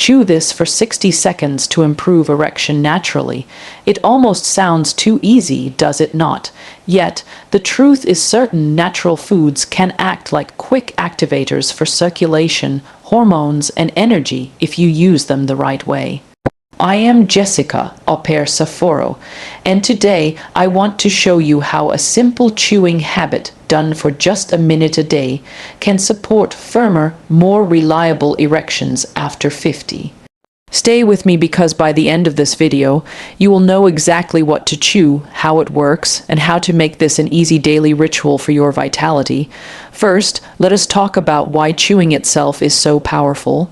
Chew this for 60 seconds to improve erection naturally. It almost sounds too easy, does it not? Yet, the truth is certain natural foods can act like quick activators for circulation, hormones, and energy if you use them the right way. I am Jessica, au pair Sapporo, and today I want to show you how a simple chewing habit done for just a minute a day can support firmer, more reliable erections after 50. Stay with me because by the end of this video, you will know exactly what to chew, how it works, and how to make this an easy daily ritual for your vitality. First, let us talk about why chewing itself is so powerful.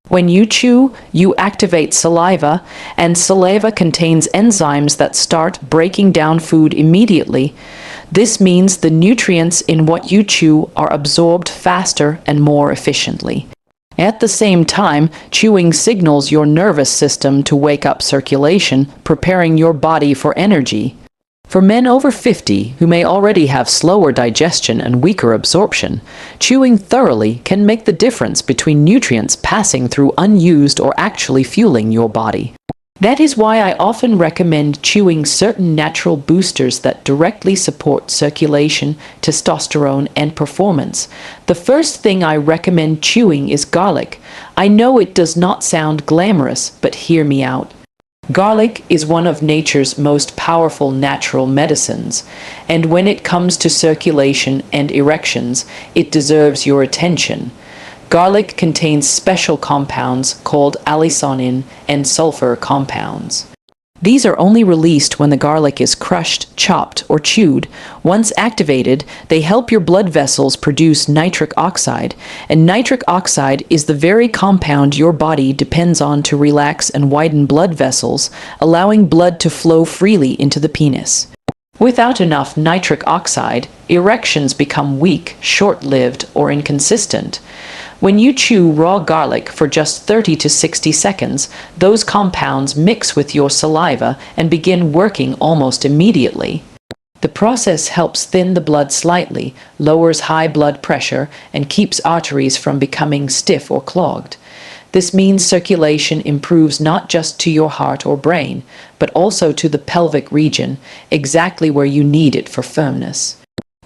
When you chew, you activate saliva, and saliva contains enzymes that start breaking down food immediately. This means the nutrients in what you chew are absorbed faster and more efficiently. At the same time, chewing signals your nervous system to wake up circulation, preparing your body for energy. For men over 50 who may already have slower digestion and weaker absorption, chewing thoroughly can make the difference between nutrients passing through unused or actually fueling your body. That is why I often recommend chewing certain natural boosters that directly support circulation, testosterone, and performance. The first thing I recommend chewing is garlic. I know it does not sound glamorous, but hear me out. Garlic is one of nature's most powerful natural medicines, and when it comes to circulation and erections, it deserves your attention. Garlic contains special compounds called allisonin and sulfur compounds. These are only released when the garlic is crushed, chopped, or chewed. Once activated, they help your blood vessels produce nitric oxide, and nitric oxide is the very compound your body depends on to relax and widen blood vessels, allowing blood to flow freely into the penis. Without enough nitric oxide, erections become weak, short-lived, or inconsistent. When you chew raw garlic for just 30 to 60 seconds, those compounds mix with your saliva and begin working almost immediately. The process helps thin the blood slightly, lowers high blood pressure, and keeps arteries from becoming stiff or clogged. This means circulation improves not just to your heart or brain, but also to the pelvic region, exactly where you need it for firmness.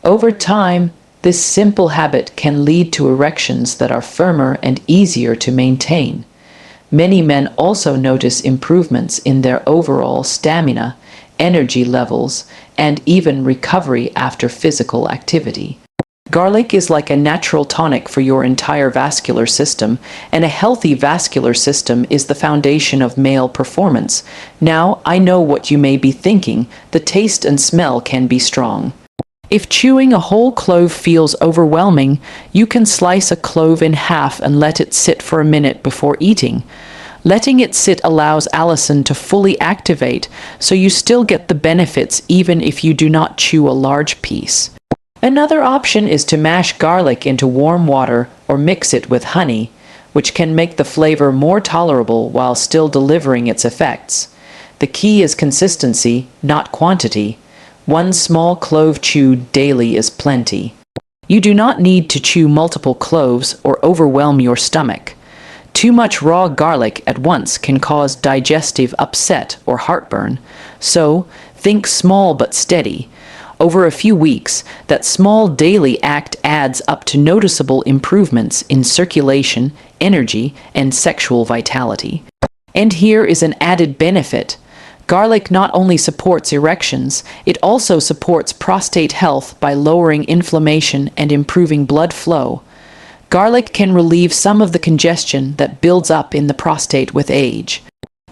Over time, this simple habit can lead to erections that are firmer and easier to maintain. Many men also notice improvements in their overall stamina, energy levels, and even recovery after physical activity. Garlic is like a natural tonic for your entire vascular system, and a healthy vascular system is the foundation of male performance. Now, I know what you may be thinking. The taste and smell can be strong. If chewing a whole clove feels overwhelming, you can slice a clove in half and let it sit for a minute before eating. Letting it sit allows allicin to fully activate, so you still get the benefits even if you do not chew a large piece. Another option is to mash garlic into warm water or mix it with honey, which can make the flavor more tolerable while still delivering its effects. The key is consistency, not quantity. One small clove chewed daily is plenty. You do not need to chew multiple cloves or overwhelm your stomach. Too much raw garlic at once can cause digestive upset or heartburn, so think small but steady. Over a few weeks, that small daily act adds up to noticeable improvements in circulation, energy, and sexual vitality. And here is an added benefit. Garlic not only supports erections, it also supports prostate health by lowering inflammation and improving blood flow. Garlic can relieve some of the congestion that builds up in the prostate with age.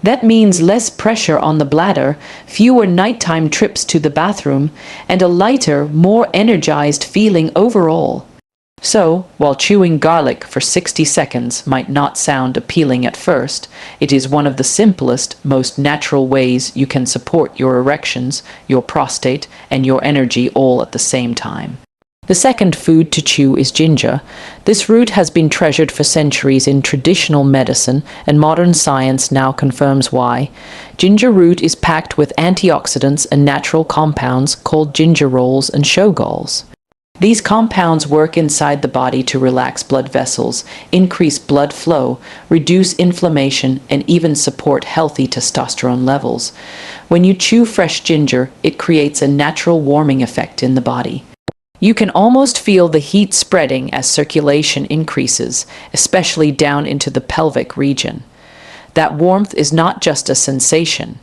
That means less pressure on the bladder, fewer nighttime trips to the bathroom, and a lighter, more energized feeling overall. So, while chewing garlic for 60 seconds might not sound appealing at first, it is one of the simplest, most natural ways you can support your erections, your prostate, and your energy all at the same time. The second food to chew is ginger. This root has been treasured for centuries in traditional medicine, and modern science now confirms why. Ginger root is packed with antioxidants and natural compounds called gingerols and shogalls. These compounds work inside the body to relax blood vessels, increase blood flow, reduce inflammation, and even support healthy testosterone levels. When you chew fresh ginger, it creates a natural warming effect in the body. You can almost feel the heat spreading as circulation increases, especially down into the pelvic region. That warmth is not just a sensation.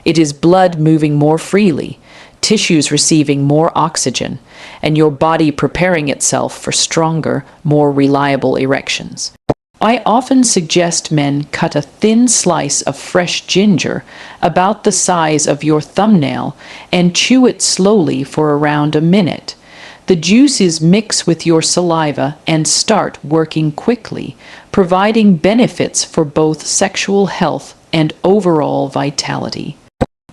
It is blood moving more freely, tissues receiving more oxygen, and your body preparing itself for stronger, more reliable erections. I often suggest men cut a thin slice of fresh ginger about the size of your thumbnail and chew it slowly for around a minute. The juices mix with your saliva and start working quickly, providing benefits for both sexual health and overall vitality.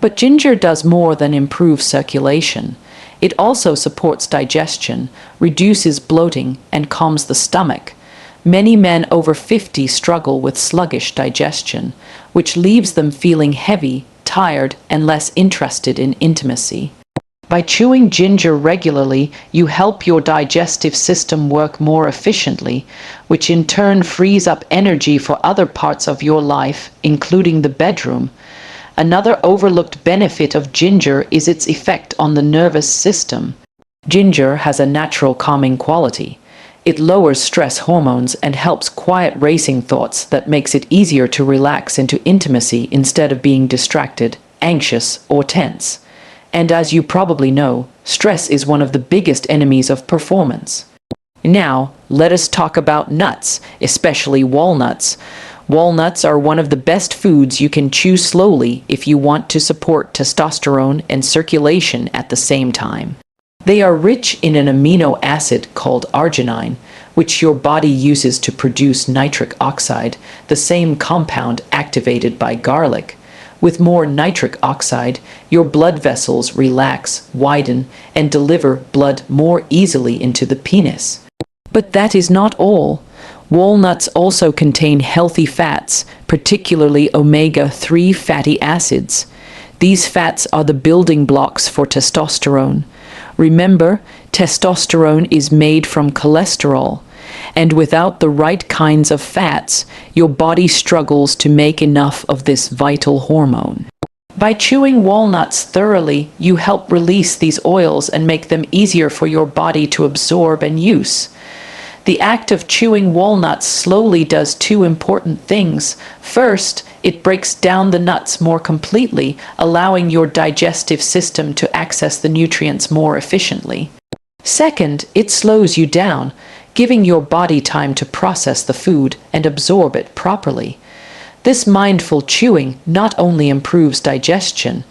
But ginger does more than improve circulation. It also supports digestion, reduces bloating, and calms the stomach. Many men over 50 struggle with sluggish digestion, which leaves them feeling heavy, tired, and less interested in intimacy. By chewing ginger regularly, you help your digestive system work more efficiently, which in turn frees up energy for other parts of your life, including the bedroom. Another overlooked benefit of ginger is its effect on the nervous system. Ginger has a natural calming quality. It lowers stress hormones and helps quiet racing thoughts that makes it easier to relax into intimacy instead of being distracted, anxious, or tense. And as you probably know, stress is one of the biggest enemies of performance. Now, let us talk about nuts, especially walnuts. Walnuts are one of the best foods you can chew slowly if you want to support testosterone and circulation at the same time. They are rich in an amino acid called arginine, which your body uses to produce nitric oxide, the same compound activated by garlic. With more nitric oxide, your blood vessels relax, widen, and deliver blood more easily into the penis. But that is not all. Walnuts also contain healthy fats, particularly omega-3 fatty acids. These fats are the building blocks for testosterone. Remember, testosterone is made from cholesterol, and without the right kinds of fats, your body struggles to make enough of this vital hormone. By chewing walnuts thoroughly, you help release these oils and make them easier for your body to absorb and use. The act of chewing walnuts slowly does two important things. First, it breaks down the nuts more completely, allowing your digestive system to access the nutrients more efficiently. Second, it slows you down, giving your body time to process the food and absorb it properly. This mindful chewing not only improves digestion,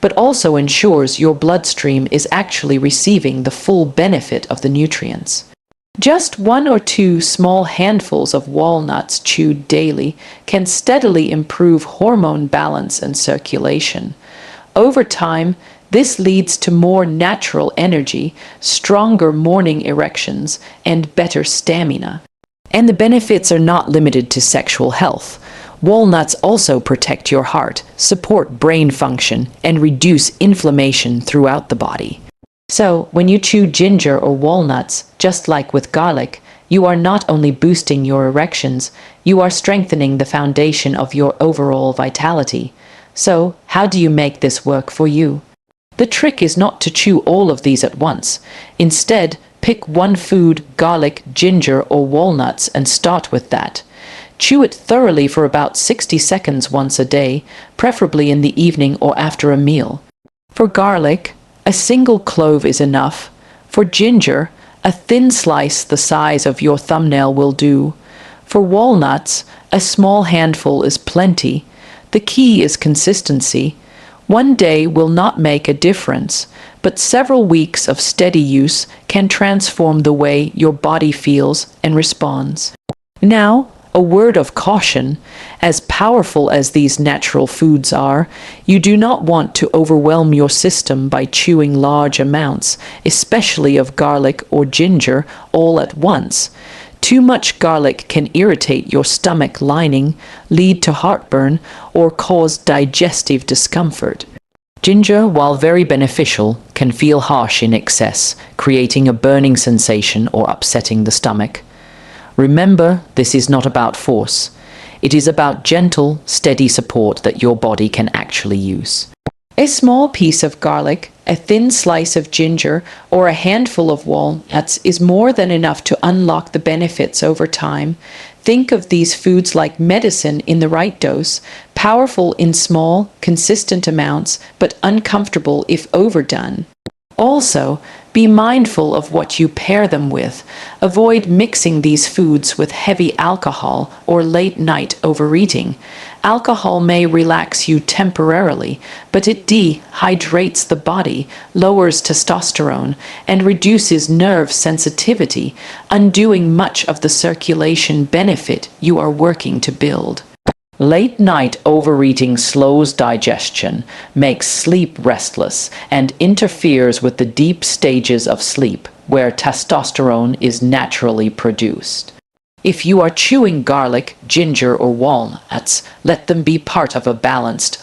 but also ensures your bloodstream is actually receiving the full benefit of the nutrients. Just 1 or 2 small handfuls of walnuts chewed daily can steadily improve hormone balance and circulation. Over time, this leads to more natural energy, stronger morning erections, and better stamina. And the benefits are not limited to sexual health. Walnuts also protect your heart, support brain function, and reduce inflammation throughout the body. So, when you chew ginger or walnuts, just like with garlic, you are not only boosting your erections, you are strengthening the foundation of your overall vitality. So, how do you make this work for you? The trick is not to chew all of these at once. Instead, pick one food, garlic, ginger, or walnuts, and start with that. Chew it thoroughly for about 60 seconds once a day, preferably in the evening or after a meal. For garlic, a single clove is enough. For ginger, a thin slice the size of your thumbnail will do. For walnuts, a small handful is plenty. The key is consistency. One day will not make a difference, but several weeks of steady use can transform the way your body feels and responds. Now, a word of caution: as powerful as these natural foods are, you do not want to overwhelm your system by chewing large amounts, especially of garlic or ginger, all at once. Too much garlic can irritate your stomach lining, lead to heartburn, or cause digestive discomfort. Ginger, while very beneficial, can feel harsh in excess, creating a burning sensation or upsetting the stomach. Remember, this is not about force. It is about gentle, steady support that your body can actually use. A small piece of garlic, a thin slice of ginger, or a handful of walnuts is more than enough to unlock the benefits over time. Think of these foods like medicine in the right dose, powerful in small, consistent amounts, but uncomfortable if overdone. Also, be mindful of what you pair them with. Avoid mixing these foods with heavy alcohol or late-night overeating. Alcohol may relax you temporarily, but it dehydrates the body, lowers testosterone, and reduces nerve sensitivity, undoing much of the circulation benefit you are working to build. Late-night overeating slows digestion, makes sleep restless, and interferes with the deep stages of sleep, where testosterone is naturally produced. If you are chewing garlic, ginger, or walnuts, let them be part of a balanced